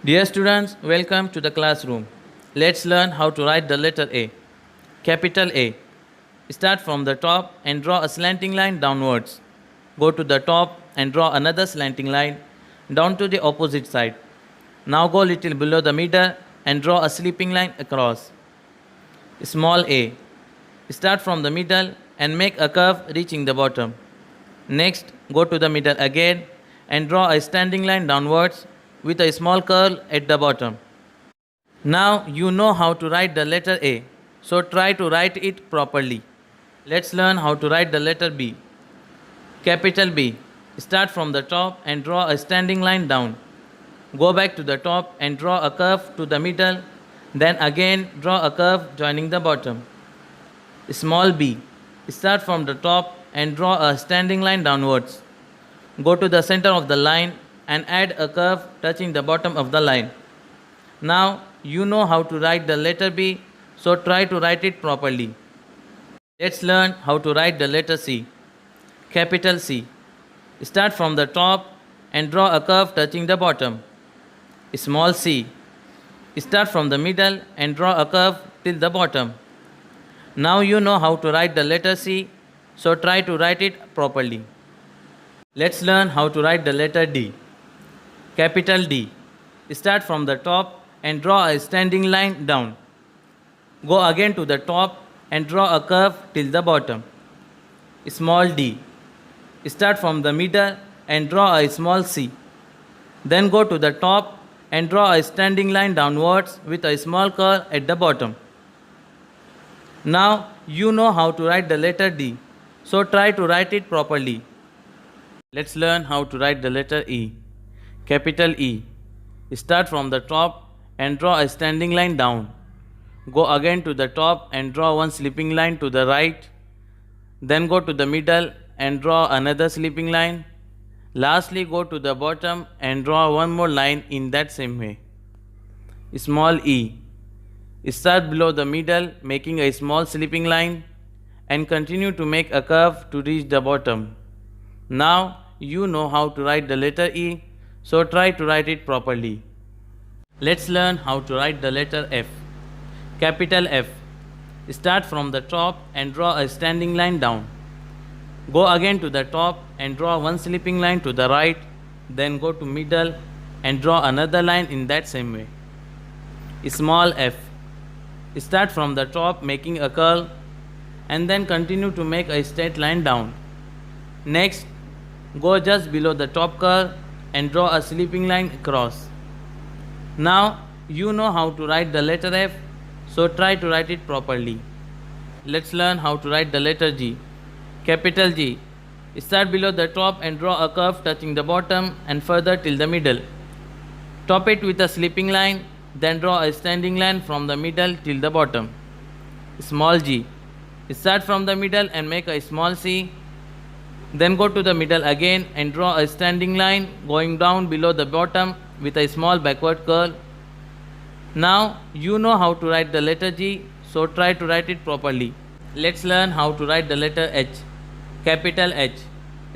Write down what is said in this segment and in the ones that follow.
Dear students, welcome to the classroom. Let's learn how to write the letter A. Capital A. Start from the top and draw a slanting line downwards. Go to the top and draw another slanting line down to the opposite side. Now go little below the middle and draw a sleeping line across. Small a. Start from the middle and make a curve reaching the bottom. Next, go to the middle again and draw a standing line downwards with a small curl at the bottom. Now you know how to write the letter A, so try to write it properly. Let's learn how to write the letter B. Capital B. Start from the top and draw a standing line down. Go back to the top and draw a curve to the middle, then again draw a curve joining the bottom. Small b. Start from the top and draw a standing line downwards. Go to the center of the line and add a curve touching the bottom of the line. Now you know how to write the letter B, so try to write it properly. Let's learn how to write the letter C. Capital C. Start from the top and draw a curve touching the bottom. Small c. Start from the middle and draw a curve till the bottom. Now you know how to write the letter C, so try to write it properly. Let's learn how to write the letter D. Capital D. Start from the top and draw a standing line down. Go again to the top and draw a curve till the bottom. Small d. Start from the middle and draw a small c. Then go to the top and draw a standing line downwards with a small curl at the bottom. Now you know how to write the letter D, so try to write it properly. Let's learn how to write the letter E. Capital E. Start from the top and draw a standing line down. Go again to the top and draw one sleeping line to the right. Then go to the middle and draw another sleeping line. Lastly, go to the bottom and draw one more line in that same way. Small e. Start below the middle, making a small sleeping line and continue to make a curve to reach the bottom. Now you know how to write the letter E, so try to write it properly. Let's learn how to write the letter F. Capital F. Start from the top and draw a standing line down. Go again to the top and draw one sleeping line to the right, then go to middle and draw another line in that same way. Small f. Start from the top making a curl and then continue to make a straight line down. Next, go just below the top curl and draw a sleeping line across. Now you know how to write the letter F, so try to write it properly. Let's learn how to write the letter G. Capital G. Start below the top and draw a curve touching the bottom and further till the middle. Top it with a sleeping line, then draw a standing line from the middle till the bottom. Small g. Start from the middle and make a small c. Then go to the middle again and draw a standing line going down below the bottom with a small backward curl. Now you know how to write the letter G, so try to write it properly. Let's learn how to write the letter H. Capital H.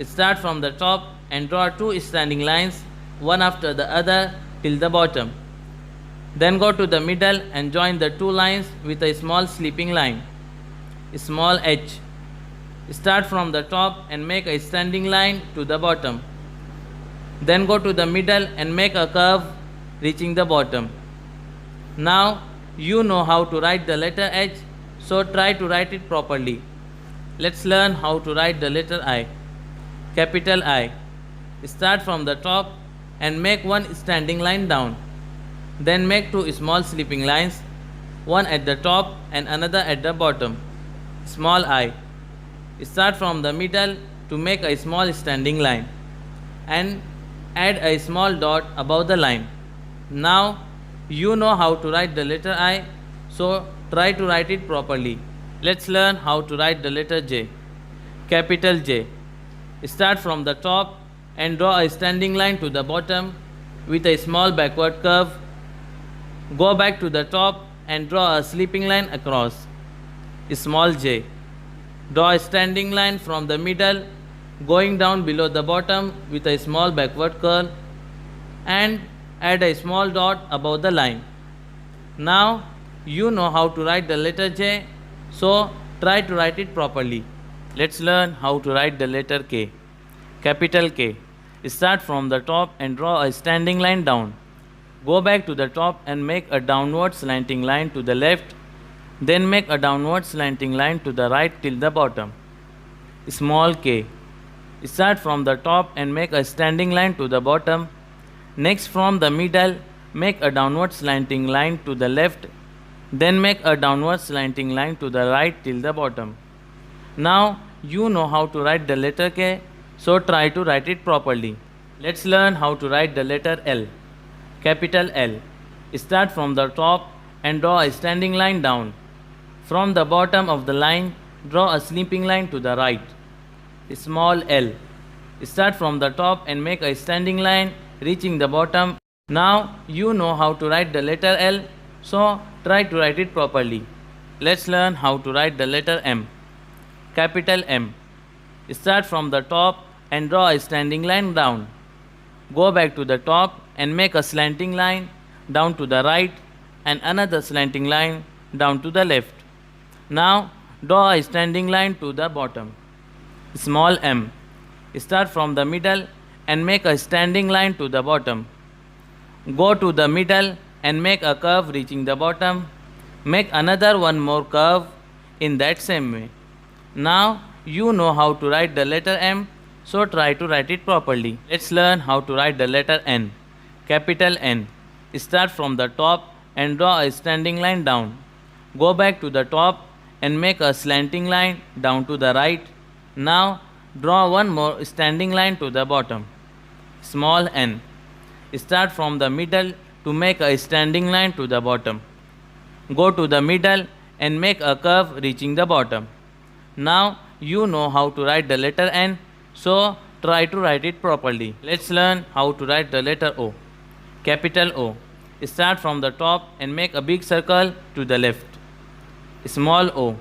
Start from the top and draw two standing lines, one after the other till the bottom. Then go to the middle and join the two lines with a small sleeping line. Small h. Start from the top and make a standing line to the bottom. Then go to the middle and make a curve reaching the bottom. Now you know how to write the letter H, so try to write it properly. Let's learn how to write the letter I. Capital I. Start from the top and make one standing line down. Then make two small sleeping lines, one at the top and another at the bottom. Small I. Start from the middle to make a small standing line and add a small dot above the line. Now you know how to write the letter I, so try to write it properly. Let's learn how to write the letter J. Capital J. Start from the top and draw a standing line to the bottom with a small backward curve. Go back to the top and draw a sleeping line across. Small j. Draw a standing line from the middle going down below the bottom with a small backward curl and add a small dot above the line. Now you know how to write the letter J, so try to write it properly. Let's learn how to write the letter K. Capital K. Start from the top and draw a standing line down. Go back to the top and make a downward slanting line to the left. Then make a downward slanting line to the right till the bottom. Small k. Start from the top and make a standing line to the bottom. Next, from the middle, make a downward slanting line to the left. Then make a downward slanting line to the right till the bottom. Now you know how to write the letter K, so try to write it properly. Let's learn how to write the letter L. Capital L. Start from the top and draw a standing line down. From the bottom of the line, draw a sleeping line to the right. Small l. Start from the top and make a standing line reaching the bottom. Now you know how to write the letter L, so try to write it properly. Let's learn how to write the letter M. Capital M. Start from the top and draw a standing line down. Go back to the top and make a slanting line down to the right and another slanting line down to the left. Now draw a standing line to the bottom. Small m. Start from the middle and make a standing line to the bottom. Go to the middle and make a curve reaching the bottom. Make another one more curve in that same way. Now you know how to write the letter M, so try to write it properly. Let's learn how to write the letter N. Capital N. Start from the top and draw a standing line down. Go back to the top and make a slanting line down to the right. Now draw one more standing line to the bottom. Small n. Start from the middle to make a standing line to the bottom. Go to the middle and make a curve reaching the bottom. Now you know how to write the letter N, so try to write it properly. Let's learn how to write the letter O. Capital O. Start from the top and make a big circle to the left. Small o.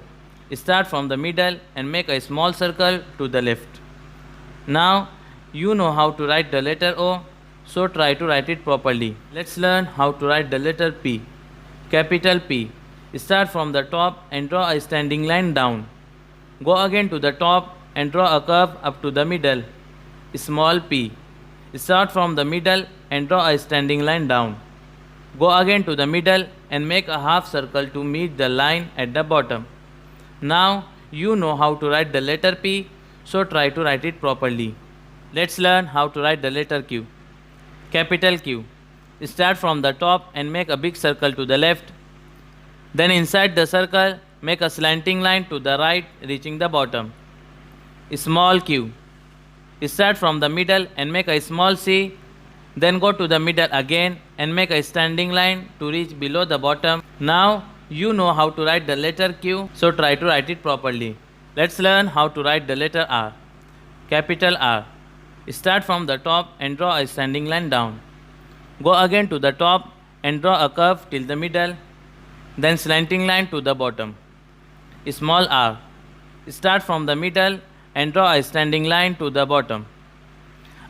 Start from the middle and make a small circle to the left. Now you know how to write the letter O, so try to write it properly. Let's learn how to write the letter P. Capital P. Start from the top and draw a standing line down. Go again to the top and draw a curve up to the middle. Small p. Start from the middle and draw a standing line down. Go again to the middle and make a half circle to meet the line at the bottom. Now you know how to write the letter P, so try to write it properly. Let's learn how to write the letter Q. Capital Q. Start from the top and make a big circle to the left. Then inside the circle, make a slanting line to the right reaching the bottom. Small q. Start from the middle and make a small c. Then go to the middle again and make a standing line to reach below the bottom. Now you know how to write the letter Q, so try to write it properly. Let's learn how to write the letter R. Capital R. Start from the top and draw a standing line down. Go again to the top and draw a curve till the middle, then slanting line to the bottom. Small r. Start from the middle and draw a standing line to the bottom.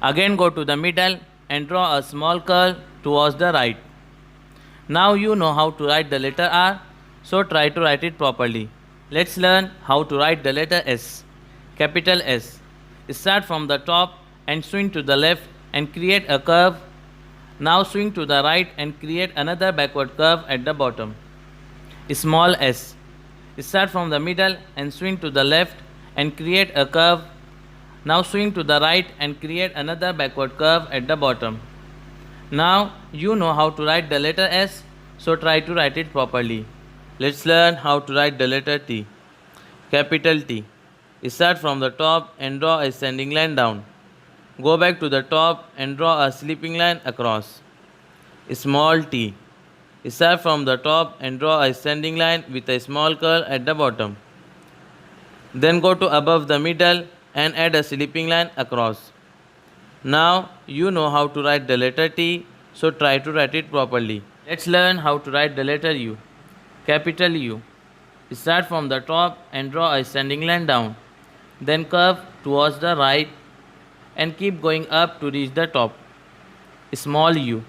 Again go to the middle and draw a small curve towards the right. Now you know how to write the letter R, so try to write it properly. Let's learn how to write the letter S. Capital S. Start from the top and swing to the left and create a curve. Now swing to the right and create another backward curve at the bottom. Small s. Start from the middle and swing to the left and create a curve. Now swing to the right and create another backward curve at the bottom. Now you know how to write the letter S, so try to write it properly. Let's learn how to write the letter T. Capital T. Start from the top and draw a standing line down. Go back to the top and draw a sleeping line across. Small t. Start from the top and draw a standing line with a small curl at the bottom. Then go to above the middle and add a sleeping line across. Now you know how to write the letter T, so try to write it properly. Let's learn how to write the letter U. Capital U. Start from the top and draw a standing line down. Then curve towards the right and keep going up to reach the top. Small u.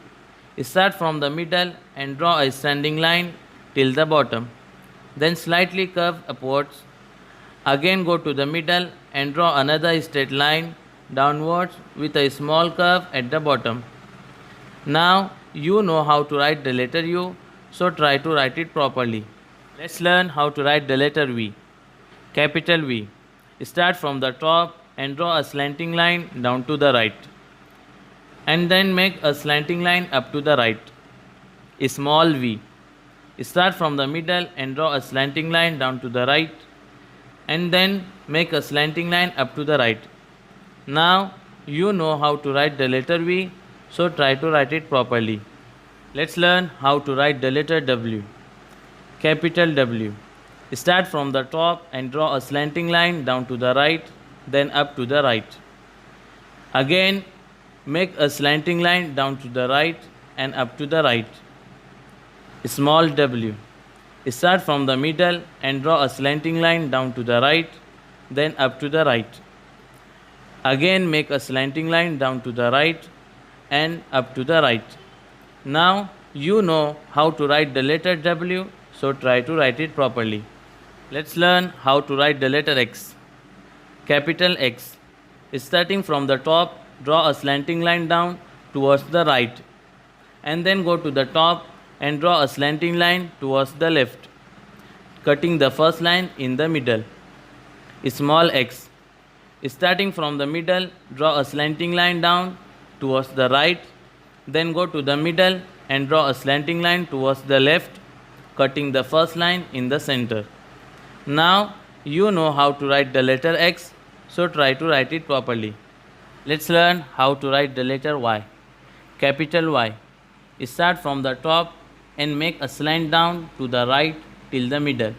Start from the middle and draw a standing line till the bottom. Then slightly curve upwards. Again go to the middle and draw another straight line downwards with a small curve at the bottom. Now you know how to write the letter U, so try to write it properly. Let's learn how to write the letter V. Capital V. Start from the top and draw a slanting line down to the right. And then make a slanting line up to the right. Small v. Start from the middle and draw a slanting line down to the right. And then make a slanting line up to the right. Now you know how to write the letter V, so try to write it properly. Let's learn how to write the letter W. Capital W. Start from the top and draw a slanting line down to the right, then up to the right. Again, make a slanting line down to the right and up to the right. Small w. Start from the middle and draw a slanting line down to the right, then up to the right. Again, make a slanting line down to the right and up to the right. Now you know how to write the letter W, so try to write it properly. Let's learn how to write the letter X. Capital X. Starting from the top, draw a slanting line down towards the right, and then go to the top and draw a slanting line towards the left, cutting the first line in the middle. Small x. Starting from the middle, draw a slanting line down towards the right, then go to the middle and draw a slanting line towards the left, cutting the first line in the center. Now you know how to write the letter X, so try to write it properly. Let's learn how to write the letter Y. Capital Y. Start from the top and make a slant down to the right till the middle.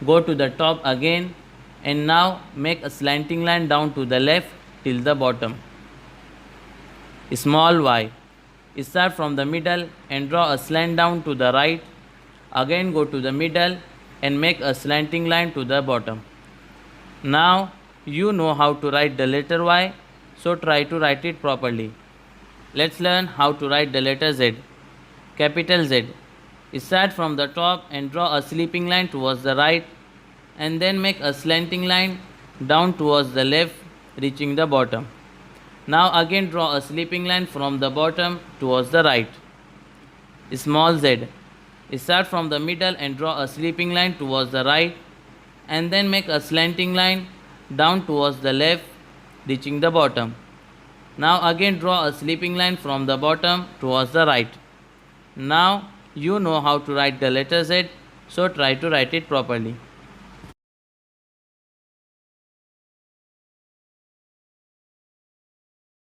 Go to the top again and now make a slanting line down to the left till the bottom. Small y. Start from the middle and draw a slant down to the right. Again go to the middle and make a slanting line to the bottom. Now you know how to write the letter Y, so try to write it properly. Let's learn how to write the letter Z. Capital Z. Start from the top and draw a sleeping line towards the right, and then make a slanting line down towards the left, reaching the bottom. Now again draw a sleeping line from the bottom towards the right. Small z. Start from the middle and draw a sleeping line towards the right, and then make a slanting line down towards the left, reaching the bottom. Now again draw a sleeping line from the bottom towards the right. Now you know how to write the letter Z, so try to write it properly.